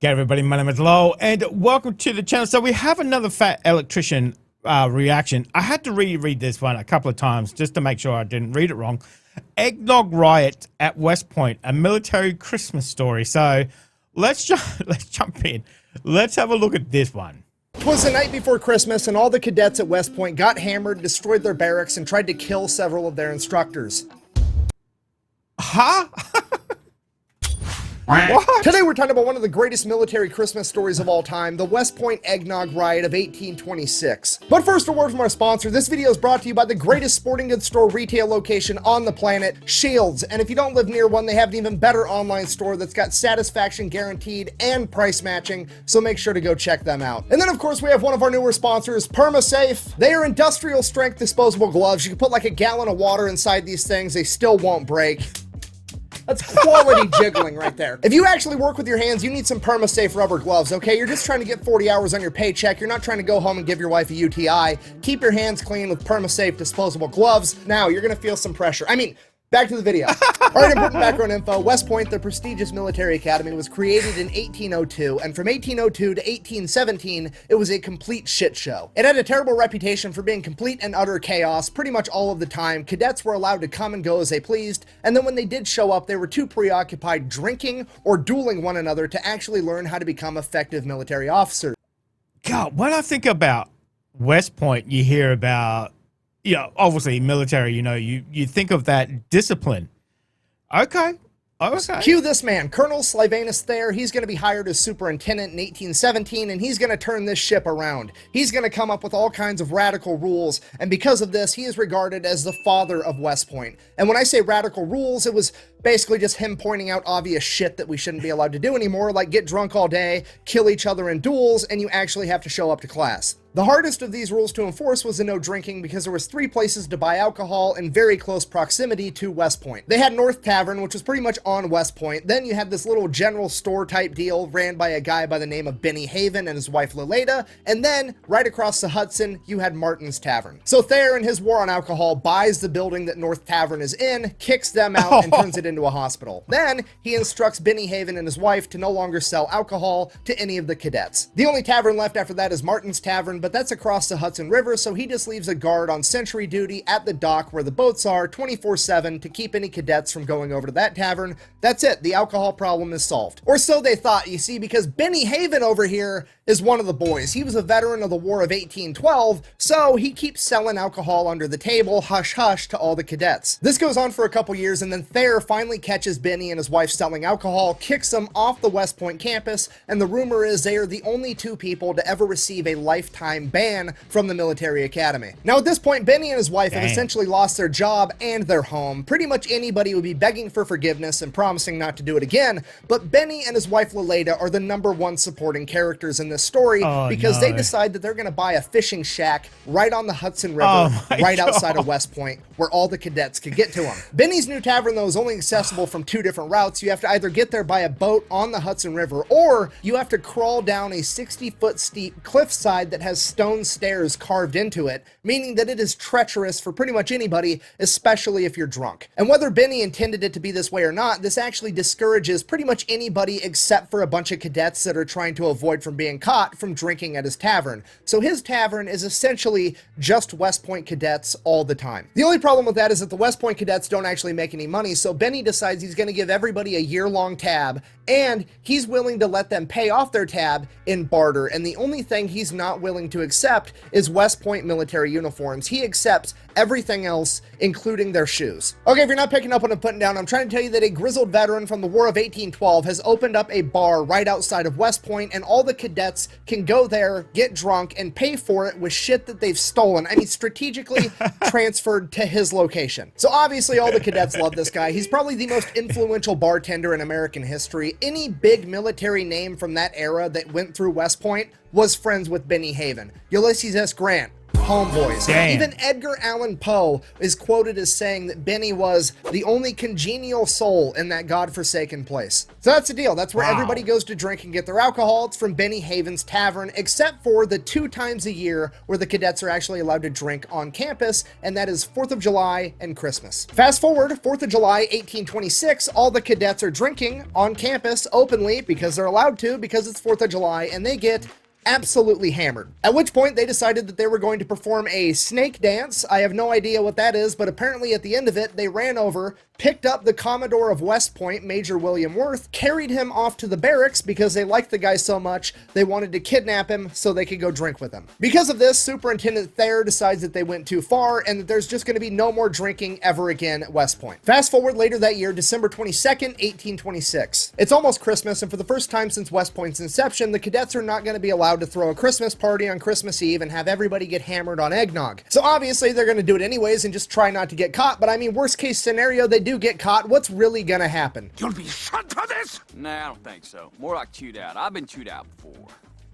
G'day everybody, my name is Lo, and welcome to the channel. So we have another Fat Electrician reaction. I had to reread this one a couple of times just to make sure I didn't read it wrong. Eggnog Riot at West Point, a military Christmas story. So let's jump in. Let's have a look at this one. It was the night before Christmas, and all the cadets at West Point got hammered, destroyed their barracks, and tried to kill several of their instructors. Huh? What? Today we're talking about one of the greatest military Christmas stories of all time, the West Point Eggnog Riot of 1826. But first, a word from our sponsor. This video is brought to you by the greatest sporting goods store retail location on the planet, Shields. And if you don't live near one, they have an even better online store that's got satisfaction guaranteed and price matching, so make sure to go check them out. And then of course we have one of our newer sponsors, PermaSafe. They are industrial strength disposable gloves. You can put like a gallon of water inside these things, they still won't break. That's quality jiggling right there. If you actually work with your hands, you need some PermaSafe rubber gloves, okay? You're just trying to get 40 hours on your paycheck. You're not trying to go home and give your wife a UTI. Keep your hands clean with PermaSafe disposable gloves. Now, you're gonna feel some pressure. Back to the video. All right, important background info. West Point, the prestigious military academy, was created in 1802, and from 1802 to 1817, it was a complete shit show. It had a terrible reputation for being complete and utter chaos pretty much all of the time. Cadets were allowed to come and go as they pleased, and then when they did show up, they were too preoccupied drinking or dueling one another to actually learn how to become effective military officers. God, when I think about West Point, you hear about, obviously military, you think of that discipline. Okay. Cue this man, Colonel Sylvanus Thayer. He's going to be hired as superintendent in 1817, and he's going to turn this ship around. He's going to come up with all kinds of radical rules, and because of this, he is regarded as the father of West Point. And when I say radical rules, it was basically just him pointing out obvious shit that we shouldn't be allowed to do anymore, like get drunk all day, kill each other in duels, and you actually have to show up to class. The hardest of these rules to enforce was the no drinking, because there was 3 places to buy alcohol in very close proximity to West Point. They had North Tavern, which was pretty much on West Point. Then you had this little general store type deal ran by a guy by the name of Benny Haven and his wife Leleda. And then right across the Hudson, you had Martin's Tavern. So Thayer, in his war on alcohol, buys the building that North Tavern is in, kicks them out, and turns it into a hospital. Then he instructs Benny Haven and his wife to no longer sell alcohol to any of the cadets. The only tavern left after that is Martin's Tavern, but that's across the Hudson River, so he just leaves a guard on sentry duty at the dock where the boats are 24/7 to keep any cadets from going over to that tavern. That's it. The alcohol problem is solved. Or so they thought, you see, because Benny Haven over here is one of the boys. He was a veteran of the War of 1812, so he keeps selling alcohol under the table, hush hush, to all the cadets. This goes on for a couple years, and then Thayer finally catches Benny and his wife selling alcohol, kicks them off the West Point campus, and the rumor is they are the only 2 people to ever receive a lifetime ban from the military academy. Now at this point, Benny and his wife have essentially lost their job and their home. Pretty much anybody would be begging for forgiveness and promising not to do it again, but Benny and his wife Leleda are the #1 supporting characters in this story because they decide that they're going to buy a fishing shack right on the Hudson River, right outside of West Point, where all the cadets could get to them. Benny's new tavern, though, is only accessible from 2 different routes. You have to either get there by a boat on the Hudson River, or you have to crawl down a 60-foot steep cliffside that has stone stairs carved into it, meaning that it is treacherous for pretty much anybody, especially if you're drunk. And whether Benny intended it to be this way or not, this actually discourages pretty much anybody except for a bunch of cadets that are trying to avoid from being caught from drinking at his tavern. So his tavern is essentially just West Point cadets all the time. The only problem with that is that the West Point cadets don't actually make any money, so Benny decides he's going to give everybody a year-long tab, and he's willing to let them pay off their tab in barter, and the only thing he's not willing to accept is West Point military uniforms. He accepts everything else, including their shoes. Okay, if you're not picking up what I'm putting down, I'm trying to tell you that a grizzled veteran from the War of 1812 has opened up a bar right outside of West Point, and all the cadets can go there, get drunk, and pay for it with shit that they've stolen. Strategically transferred to his location. So obviously all the cadets love this guy. He's probably the most influential bartender in American history. Any big military name from that era that went through West Point was friends with Benny Haven. Ulysses S. Grant, homeboys. Damn. Even Edgar Allan Poe is quoted as saying that Benny was the only congenial soul in that godforsaken place. So that's the deal. That's where everybody goes to drink and get their alcohol. It's from Benny Haven's Tavern, except for the 2 times a year where the cadets are actually allowed to drink on campus, and that is 4th of July and Christmas. Fast forward, 4th of July, 1826, all the cadets are drinking on campus openly because they're allowed to, because it's 4th of July, and they get absolutely hammered. At which point they decided that they were going to perform a snake dance. I have no idea what that is, but apparently at the end of it, they ran over, picked up the Commodore of West Point, Major William Worth, carried him off to the barracks because they liked the guy so much, they wanted to kidnap him so they could go drink with him. Because of this, Superintendent Thayer decides that they went too far and that there's just going to be no more drinking ever again at West Point. Fast forward later that year, December 22nd, 1826. It's almost Christmas, and for the first time since West Point's inception, the cadets are not going to be allowed to throw a Christmas party on Christmas Eve and have everybody get hammered on eggnog. So obviously they're going to do it anyways and just try not to get caught, but I mean, worst case scenario, they do get caught. What's really going to happen? You'll be shot for this? Nah, I don't think so. More like chewed out. I've been chewed out before.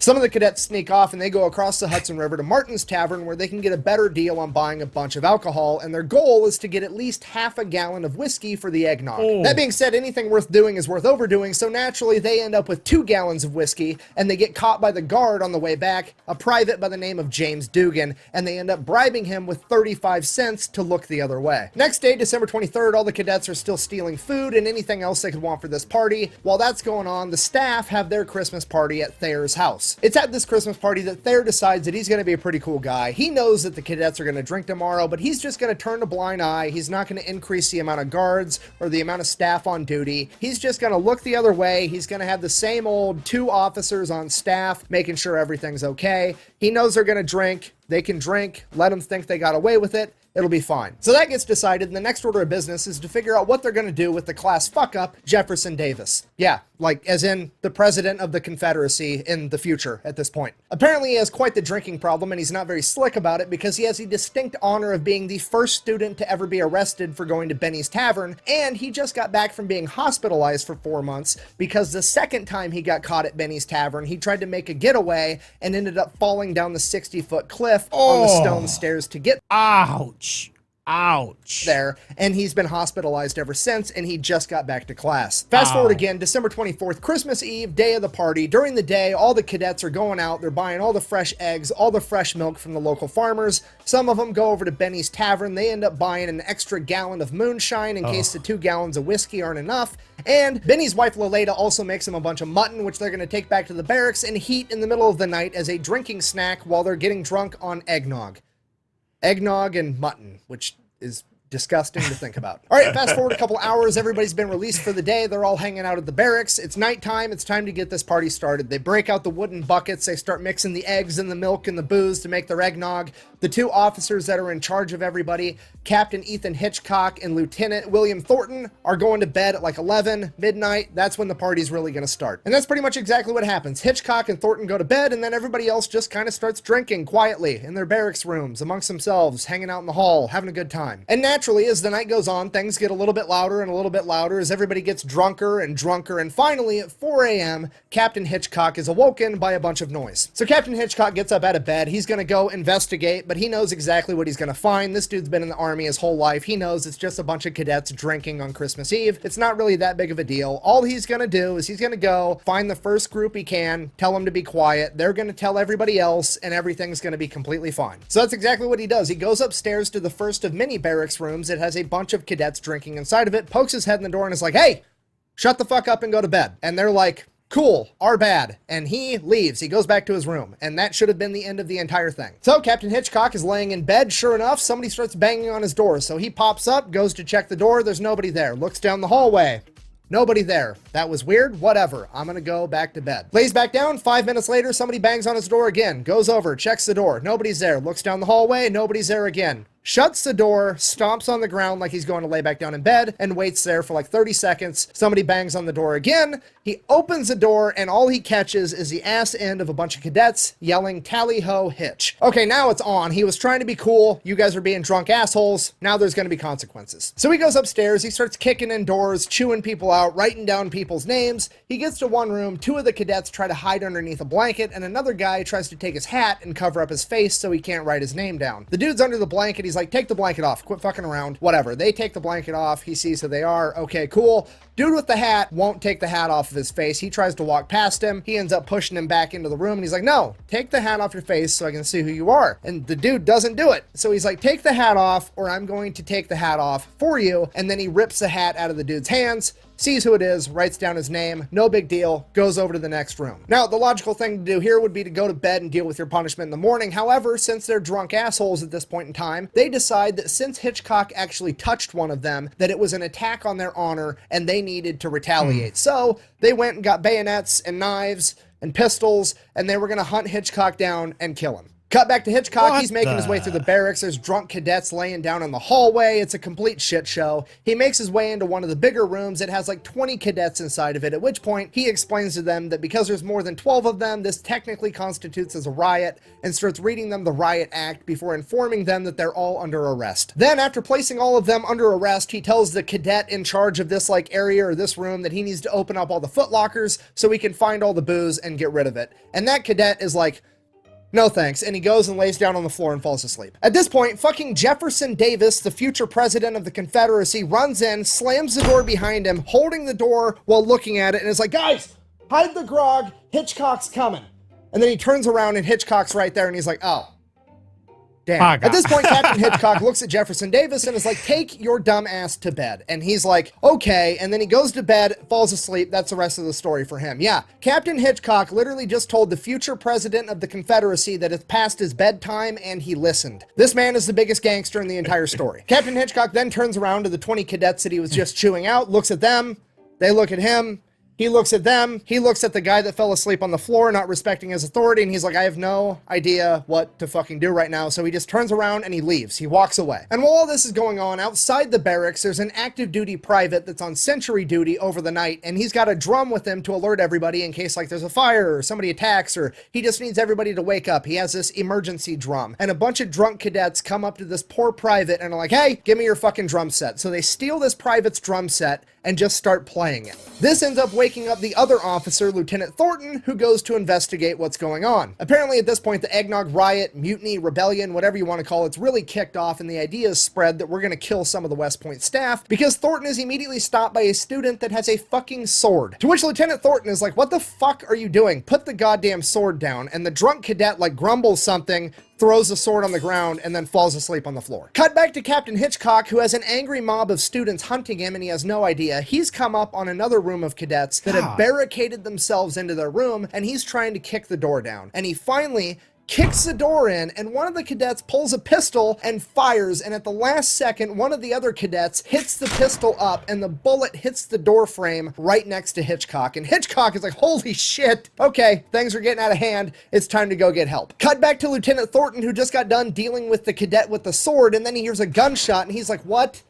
Some of the cadets sneak off and they go across the Hudson River to Martin's Tavern, where they can get a better deal on buying a bunch of alcohol, and their goal is to get at least half a gallon of whiskey for the eggnog. Oh. That being said, anything worth doing is worth overdoing, so naturally they end up with 2 gallons of whiskey, and they get caught by the guard on the way back, a private by the name of James Dugan, and they end up bribing him with 35 cents to look the other way. Next day, December 23rd, all the cadets are still stealing food and anything else they could want for this party. While that's going on, the staff have their Christmas party at Thayer's house. It's at this Christmas party that Thayer decides that he's going to be a pretty cool guy. He knows that the cadets are going to drink tomorrow, but he's just going to turn a blind eye. He's not going to increase the amount of guards or the amount of staff on duty. He's just going to look the other way. He's going to have the same old 2 officers on staff making sure everything's okay. He knows they're going to drink. They can drink. Let them think they got away with it. It'll be fine. So that gets decided, and the next order of business is to figure out what they're going to do with the class fuck-up Jefferson Davis. Yeah, like as in the president of the Confederacy in the future at this point. Apparently he has quite the drinking problem, and he's not very slick about it because he has the distinct honor of being the first student to ever be arrested for going to Benny's Tavern, and he just got back from being hospitalized for 4 months because the second time he got caught at Benny's Tavern, he tried to make a getaway and ended up falling down the 60-foot cliff on the stone stairs to get Ouch. there, and he's been hospitalized ever since, and he just got back to class. Fast forward again, December 24th, Christmas Eve, day of the party. During the day, all the cadets are going out, they're buying all the fresh eggs, all the fresh milk from the local farmers. Some of them go over to Benny's Tavern. They end up buying an extra gallon of moonshine in case the 2 gallons of whiskey aren't enough. And Benny's wife Lolita also makes him a bunch of mutton, which they're going to take back to the barracks and heat in the middle of the night as a drinking snack while they're getting drunk on eggnog. Eggnog and mutton, which is disgusting to think about. All right, fast forward a couple hours. Everybody's been released for the day. They're all hanging out at the barracks. It's nighttime. It's time to get this party started. They break out the wooden buckets. They start mixing the eggs and the milk and the booze to make their eggnog. The 2 officers that are in charge of everybody, Captain Ethan Hitchcock and Lieutenant William Thornton, are going to bed at like 11, midnight. That's when the party's really going to start. And that's pretty much exactly what happens. Hitchcock and Thornton go to bed, and then everybody else just kind of starts drinking quietly in their barracks rooms, amongst themselves, hanging out in the hall, having a good time. And naturally, as the night goes on, things get a little bit louder and a little bit louder as everybody gets drunker and drunker, and finally, at 4 a.m., Captain Hitchcock is awoken by a bunch of noise. So Captain Hitchcock gets up out of bed. He's going to go investigate, but he knows exactly what he's going to find. This dude's been in the army his whole life. He knows it's just a bunch of cadets drinking on Christmas Eve. It's not really that big of a deal. All he's going to do is he's going to go find the first group he can, tell them to be quiet. They're going to tell everybody else, and everything's going to be completely fine. So that's exactly what he does. He goes upstairs to the first of many barracks rooms. It has a bunch of cadets drinking inside of it, pokes his head in the door, and is like, "Hey, shut the fuck up and go to bed." And they're like, "Cool, our bad." And he leaves. He goes back to his room. And that should have been the end of the entire thing. So Captain Hitchcock is laying in bed. Sure enough, somebody starts banging on his door. So he pops up, goes to check the door. There's nobody there. Looks down the hallway. Nobody there. That was weird. Whatever. I'm gonna go back to bed. Lays back down. 5 minutes later, somebody bangs on his door again. Goes over, checks the door. Nobody's there. Looks down the hallway. Nobody's there again. shuts the door, stomps on the ground like he's going to lay back down in bed, and waits there for like 30 seconds. Somebody bangs on the door again. He opens the door, and all he catches is the ass end of a bunch of cadets yelling, "Tally ho, Hitch." Okay, now it's on. He was trying to be cool. You guys are being drunk assholes. Now there's going to be consequences. So he goes upstairs. He starts kicking in doors, chewing people out, writing down people's names. He gets to one room. Two of the cadets try to hide underneath a blanket, and another guy tries to take his hat and cover up his face so he can't write his name down. The dude's under the blanket. He's like, "Take the blanket off. Quit fucking around." Whatever. They take the blanket off. He sees who they are. Okay, cool. Dude with the hat won't take the hat off of his face. He tries to walk past him. He ends up pushing him back into the room, and he's like, "No, take the hat off your face so I can see who you are." And the dude doesn't do it. So he's like, "Take the hat off, or I'm going to take the hat off for you." And then he rips the hat out of the dude's hands, sees who it is, writes down his name, no big deal, goes over to the next room. Now, the logical thing to do here would be to go to bed and deal with your punishment in the morning. However, since they're drunk assholes at this point in time, they decide that since Hitchcock actually touched one of them, that it was an attack on their honor and they needed to retaliate. So they went and got bayonets and knives and pistols, and they were going to hunt Hitchcock down and kill him. Cut back to Hitchcock. He's making his way through the barracks. There's drunk cadets laying down in the hallway. It's a complete shit show. He makes his way into one of the bigger rooms. It has like 20 cadets inside of it, at which point he explains to them that because there's more than 12 of them, this technically constitutes as a riot, and starts reading them the riot act before informing them that they're all under arrest. Then, after placing all of them under arrest, he tells the cadet in charge of this like area or this room that he needs to open up all the foot lockers so he can find all the booze and get rid of it. And that cadet is like, "No thanks," and he goes and lays down on the floor and falls asleep. At this point, fucking Jefferson Davis, the future president of the Confederacy, runs in, slams the door behind him, holding the door while looking at it, and is like, "Guys, hide the grog, Hitchcock's coming." And then he turns around and Hitchcock's right there, and he's like, "Oh, damn." At this point, Captain Hitchcock looks at Jefferson Davis and is like, "Take your dumb ass to bed." And he's like, "Okay." And then he goes to bed, falls asleep. That's the rest of the story for him. Yeah, Captain Hitchcock literally just told the future president of the Confederacy that it's past his bedtime, and he listened. This man is the biggest gangster in the entire story. Captain Hitchcock then turns around to the 20 cadets that he was just chewing out, looks at them, they look at him, he looks at them, he looks at the guy that fell asleep on the floor, not respecting his authority, and he's like, "I have no idea what to fucking do right now." So he just turns around and he leaves. He walks away. And while all this is going on, outside the barracks, there's an active duty private that's on sentry duty over the night, and he's got a drum with him to alert everybody in case like there's a fire or somebody attacks, or he just needs everybody to wake up. He has this emergency drum. And a bunch of drunk cadets come up to this poor private and are like, "Hey, give me your fucking drum set." So they steal this private's drum set and just start playing it. This ends up waking up the other officer, Lieutenant Thornton, who goes to investigate what's going on. Apparently at this point, the Eggnog Riot, mutiny, rebellion, whatever you want to call it's really kicked off, and the idea is spread that we're going to kill some of the West Point staff because Thornton is immediately stopped by a student that has a fucking sword. To which Lieutenant Thornton is like, "What the fuck are you doing? Put the goddamn sword down." And the drunk cadet like grumbles something, throws the sword on the ground, and then falls asleep on the floor. Cut back to Captain Hitchcock, who has an angry mob of students hunting him, and he has no idea. He's come up on another room of cadets that have barricaded themselves into their room, and he's trying to kick the door down. And he finally kicks the door in, and one of the cadets pulls a pistol and fires, and at the last second, one of the other cadets hits the pistol up, and the bullet hits the door frame right next to Hitchcock. And Hitchcock is like, "Holy shit, okay, things are getting out of hand, it's time to go get help." Cut back to Lieutenant Thornton, who just got done dealing with the cadet with the sword, and then he hears a gunshot, and he's like, "What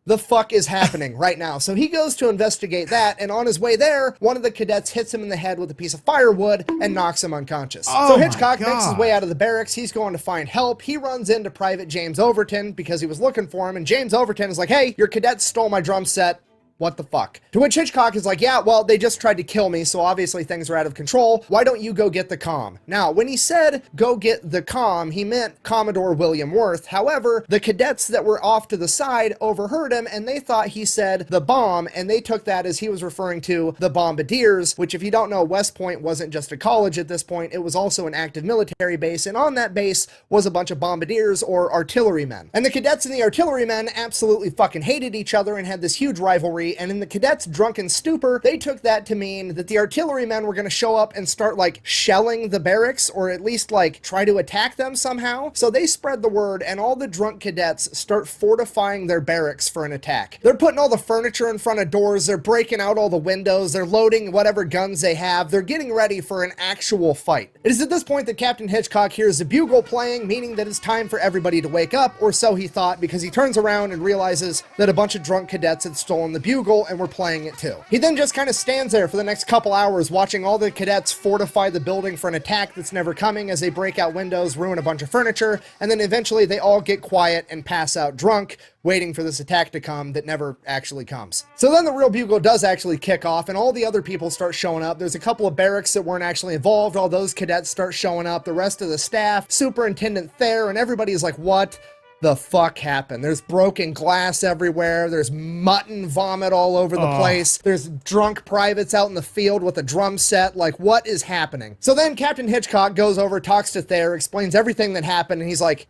the fuck is happening right now?" So he goes to investigate that, and on his way there, one of the cadets hits him in the head with a piece of firewood and knocks him unconscious. So Hitchcock makes his way out of the barracks. He's going to find help. He runs into Private James Overton because he was looking for him, and James Overton is like, "Hey, your cadets stole my drum set. What the fuck?" To which Hitchcock is like, "Yeah, well, they just tried to kill me, so obviously things are out of control. Why don't you go get the comm?" Now, when he said, "go get the comm," he meant Commodore William Worth. However, the cadets that were off to the side overheard him, and they thought he said the bomb, and they took that as he was referring to the bombardiers, which, if you don't know, West Point wasn't just a college at this point, it was also an active military base, and on that base was a bunch of bombardiers, or artillerymen. And the cadets and the artillerymen absolutely fucking hated each other and had this huge rivalry artillery, and in the cadets' drunken stupor, they took that to mean that the artillerymen were going to show up and start like shelling the barracks, or at least like try to attack them somehow. So they spread the word, and all the drunk cadets start fortifying their barracks for an attack. They're putting all the furniture in front of doors, they're breaking out all the windows, they're loading whatever guns they have, they're getting ready for an actual fight. It is at this point that Captain Hitchcock hears the bugle playing, meaning that it's time for everybody to wake up, or so he thought, because he turns around and realizes that a bunch of drunk cadets had stolen the bugle and were playing it too. He then just kind of stands there for the next couple hours watching all the cadets fortify the building for an attack that's never coming as they break out windows, ruin a bunch of furniture, and then eventually they all get quiet and pass out drunk, waiting for this attack to come that never actually comes. So then the real bugle does actually kick off, and all the other people start showing up. There's a couple of barracks that weren't actually involved. All those cadets start showing up. The rest of the staff, Superintendent Thayer, and everybody's like, what the fuck happened? There's broken glass everywhere. There's mutton vomit all over the place. There's drunk privates out in the field with a drum set. Like, what is happening? So then Captain Hitchcock goes over, talks to Thayer, explains everything that happened, and he's like,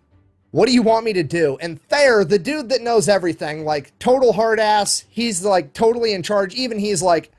what do you want me to do? And Thayer, the dude that knows everything, like total hard ass, he's like totally in charge. Even he's like,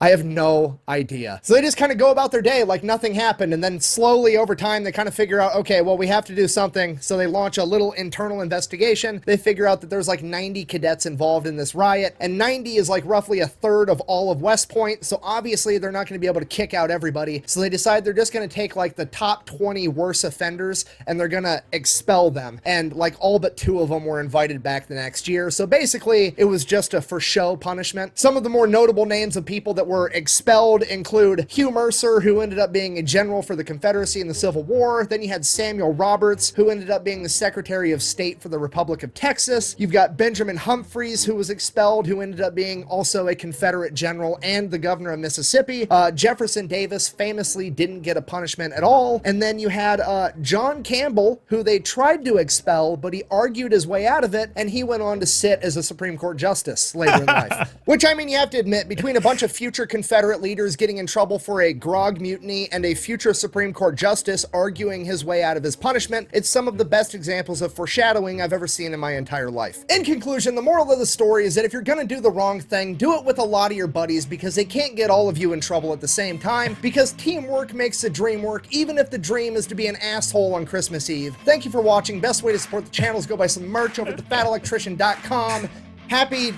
I have no idea. So they just kind of go about their day like nothing happened, and then slowly over time they kind of figure out, okay, well, we have to do something. So they launch a little internal investigation. They figure out that there's like 90 cadets involved in this riot, and 90 is like roughly a third of all of West Point. So obviously they're not going to be able to kick out everybody. So they decide they're just going to take like the top 20 worst offenders and they're going to expel them. And like all but 2 of them were invited back the next year. So basically it was just a for show punishment. Some of the more notable names of people that were expelled include Hugh Mercer, who ended up being a general for the Confederacy in the Civil War. Then you had Samuel Roberts, who ended up being the Secretary of State for the Republic of Texas. You've got Benjamin Humphreys, who was expelled, who ended up being also a Confederate general and the governor of Mississippi. Jefferson Davis famously didn't get a punishment at all. And then you had John Campbell, who they tried to expel, but he argued his way out of it, and he went on to sit as a Supreme Court justice later in life. Which, I mean, you have to admit, between a bunch of future Confederate leaders getting in trouble for a grog mutiny and a future Supreme Court justice arguing his way out of his punishment, it's some of the best examples of foreshadowing I've ever seen in my entire life. In conclusion, the moral of the story is that if you're gonna do the wrong thing, do it with a lot of your buddies, because they can't get all of you in trouble at the same time, because teamwork makes the dream work, even if the dream is to be an asshole on Christmas Eve. Thank you for watching. Best way to support the channel is go buy some merch over at thefatelectrician.com. Happy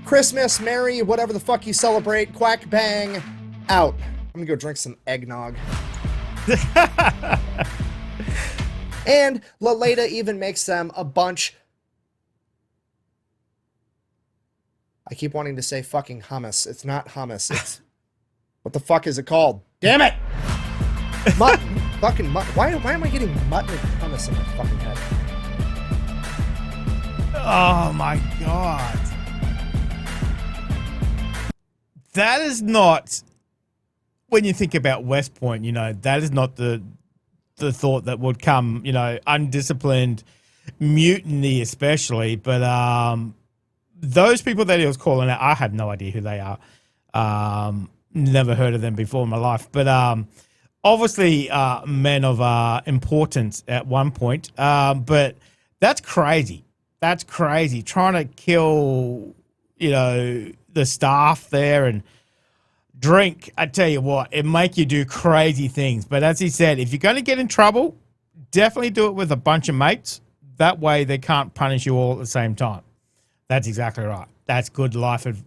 Christmas, Merry, whatever the fuck you celebrate. Quack bang, out. I'm gonna go drink some eggnog. And Laleda even makes them a bunch. I keep wanting to say fucking hummus. It's not hummus. It's what the fuck is it called? Damn it! Mutton. Fucking mutton. Why am I getting mutton and hummus in my fucking head? Oh my god. That is not, when you think about West Point, you know, that is not the thought that would come, you know, undisciplined mutiny especially. But those people that he was calling out, I have no idea who they are. Never heard of them before in my life. But obviously men of importance at one point. But that's crazy. That's crazy. Trying to kill, you know, the staff there and drink, I tell you what, it make you do crazy things. But as he said, if you're going to get in trouble, definitely do it with a bunch of mates. That way they can't punish you all at the same time. That's exactly right. That's good life advice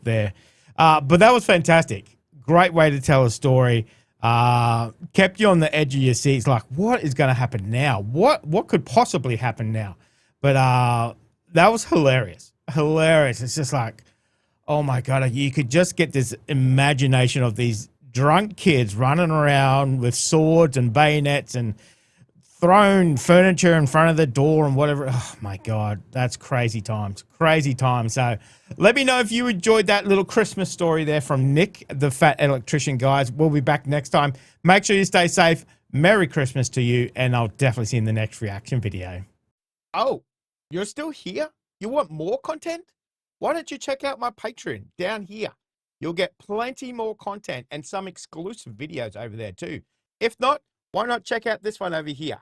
there. But that was fantastic. Great way to tell a story. Kept you on the edge of your seats, like, what is going to happen now? What could possibly happen now? But that was hilarious. Hilarious. It's just like, oh my god, you could just get this imagination of these drunk kids running around with swords and bayonets and throwing furniture in front of the door and whatever. Oh my god, that's crazy times. Crazy times. So let me know if you enjoyed that little Christmas story there from Nick, the Fat Electrician, guys. We'll be back next time. Make sure you stay safe. Merry Christmas to you, and I'll definitely see you in the next reaction video. Oh, you're still here? You want more content? Why don't you check out my Patreon down here? You'll get plenty more content and some exclusive videos over there too. If not, why not check out this one over here?